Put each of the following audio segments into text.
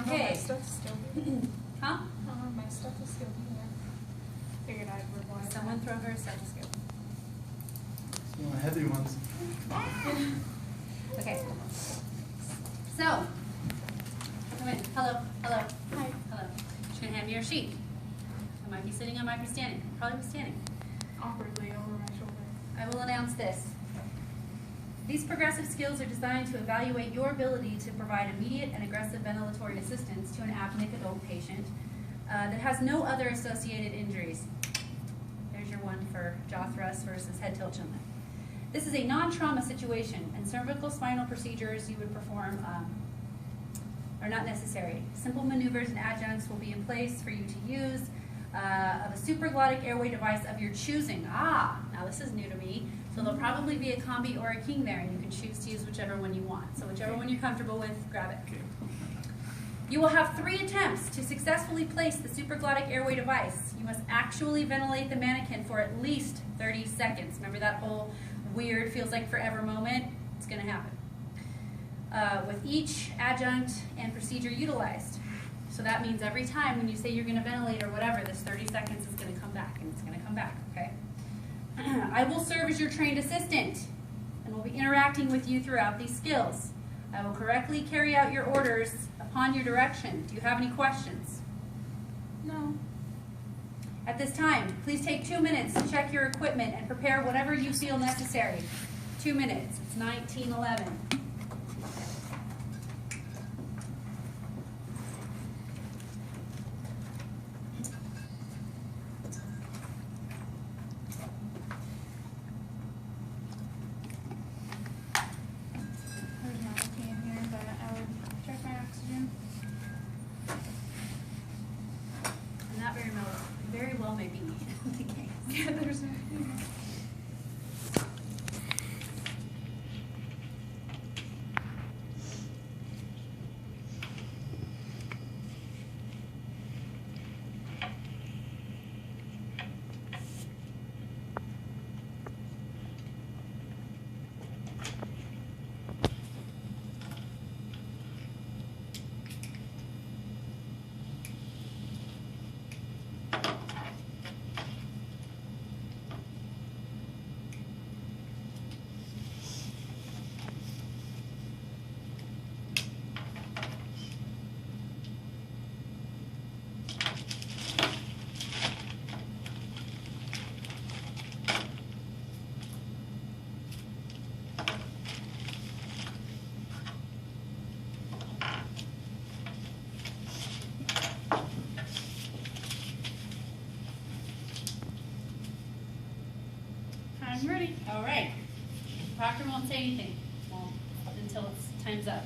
Okay. My stuff's still here. Huh? My stuff is still here. Figured I'd revise. Someone throw her a stethoscope. Some of the heavy ones. Okay. So, come in. Hello. Hello. Hi. Hello. She's going to hand me your sheet. I might be sitting, I might be standing. Probably be standing. Awkwardly over my shoulder. I will announce this. These progressive skills are designed to evaluate your ability to provide immediate and aggressive ventilatory assistance to an apneic adult patient that has no other associated injuries. There's your one for jaw thrust versus head tilt chin lift. This is a non-trauma situation, and cervical spinal procedures you would perform are not necessary. Simple maneuvers and adjuncts will be in place for you to use of a supraglottic airway device of your choosing. Now this is new to me. So there'll probably be a combi or a king there, and you can choose to use whichever one you want. So whichever one you're comfortable with, grab it. You will have 3 attempts to successfully place the supraglottic airway device. You must actually ventilate the mannequin for at least 30 seconds. Remember that whole weird, feels like forever moment? It's going to happen. With each adjunct and procedure utilized. So that means every time when you say you're going to ventilate or whatever, this 30 seconds is going to come back, and it's going to come back, okay? I will serve as your trained assistant and will be interacting with you throughout these skills. I will correctly carry out your orders upon your direction. Do you have any questions? No. At this time, please take 2 minutes to check your equipment and prepare whatever you feel necessary. 2 minutes. It's 19:11. There's not a key in here, but I would check my oxygen. And that very well may be the case. Yeah, there's no key in here. I'm ready. All right. Proctor won't say anything until it's time's up.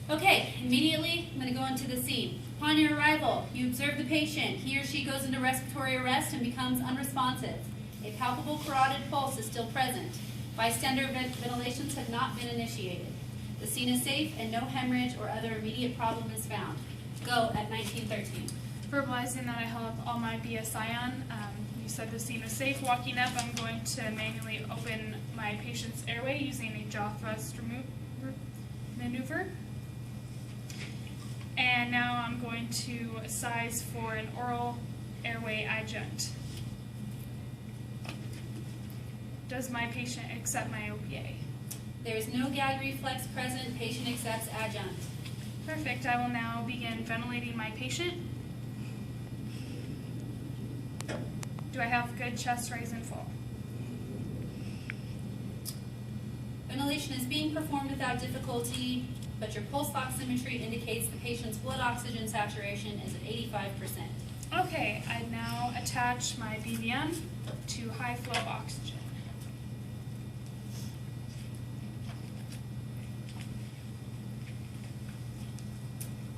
Okay, immediately I'm going to go into the scene. Upon your arrival, you observe the patient. He or she goes into respiratory arrest and becomes unresponsive. A palpable carotid pulse is still present. Bystander ventilations have not been initiated. The scene is safe and no hemorrhage or other immediate problem is found. Go at 1913. Verbalizing that I held up all my BSI on. You said the scene was safe. Walking up, I'm going to manually open my patient's airway using a jaw thrust maneuver. And now I'm going to size for an oral airway adjunct. Does my patient accept my OPA? There is no gag reflex present. Patient accepts adjunct. Perfect. I will now begin ventilating my patient. Do I have good chest rise and fall? Ventilation is being performed without difficulty, but your pulse oximetry indicates the patient's blood oxygen saturation is at 85%. Okay, I now attach my BVM to high flow oxygen.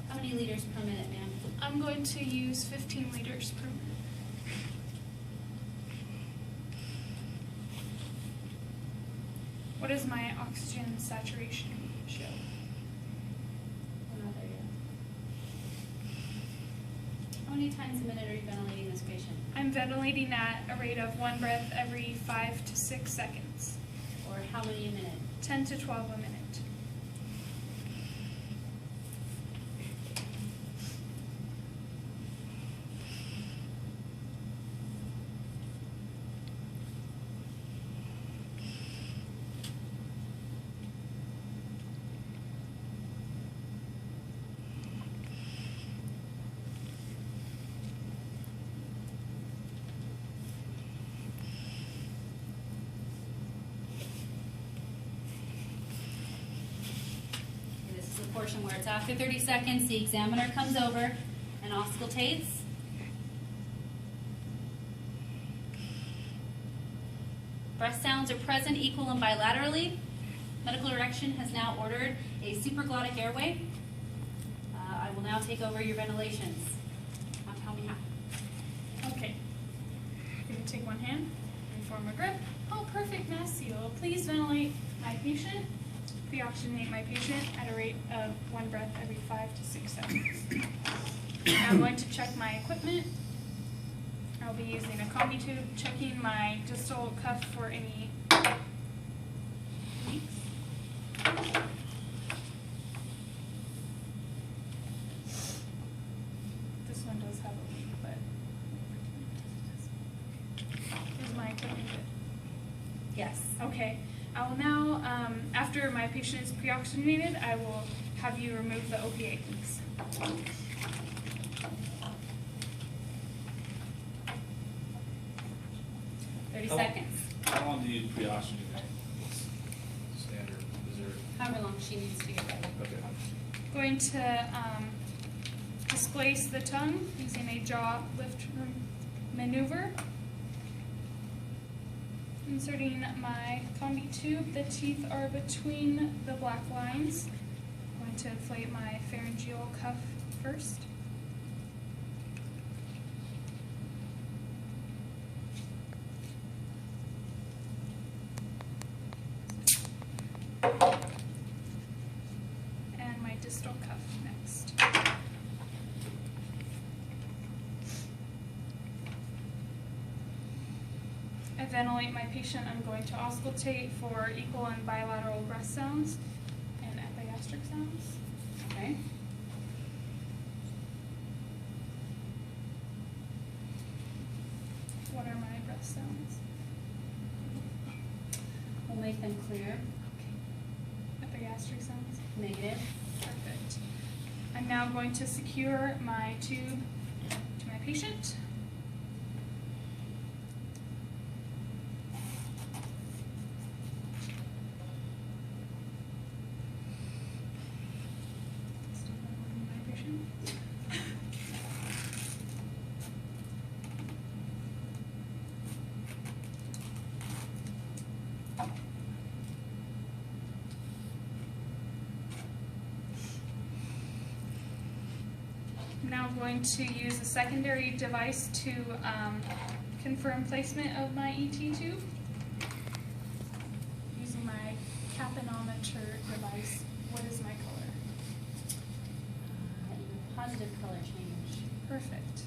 How many liters per minute, ma'am? I'm going to use 15 liters per minute. What does my oxygen saturation show? We're not there yet. How many times a minute are you ventilating this patient? I'm ventilating at a rate of 1 breath every 5 to 6 seconds. Or how many a minute? 10 to 12 a minute. portion where it's after 30 seconds, the examiner comes over and auscultates. Breath sounds are present, equal and bilaterally. Medical direction has now ordered a supraglottic airway. I will now take over your ventilations. Now tell me how. Okay. I'm going to take one hand and form a grip. Oh, perfect, Massio. Please ventilate my patient. Pre-oxygenate my patient at a rate of 1 breath every 5 to 6 seconds. Now I'm going to check my equipment. I'll be using a combi tube, checking my distal cuff for any leaks. This one does have a leak, but is my equipment good? Yes. Okay. I will now, after my patient is pre-oxygenated, I will have you remove the opiate leaks. 30 seconds. How long do you pre-oxygenate? Standard, is there? However long she needs to get ready. Okay. Going to displace the tongue using a jaw lift maneuver. Inserting my combi tube, the teeth are between the black lines. I'm going to inflate my pharyngeal cuff first. And my distal cuff next. I ventilate my patient. I'm going to auscultate for equal and bilateral breath sounds and epigastric sounds. Okay. What are my breath sounds? We'll make them clear. Epigastric sounds. Negative. Perfect. I'm now going to secure my tube to my patient. Still on my patient. I'm now going to use a secondary device to confirm placement of my ET tube. Using my capnometer device. What is my color? Positive color change. Perfect.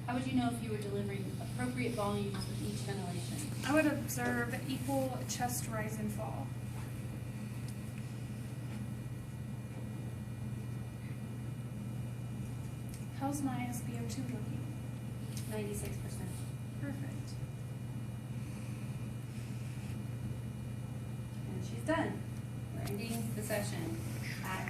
How would you know if you were delivering appropriate volumes with each ventilation? I would observe equal chest rise and fall. How's my SpO2 looking? 96%. Perfect. And she's done. We're ending the session at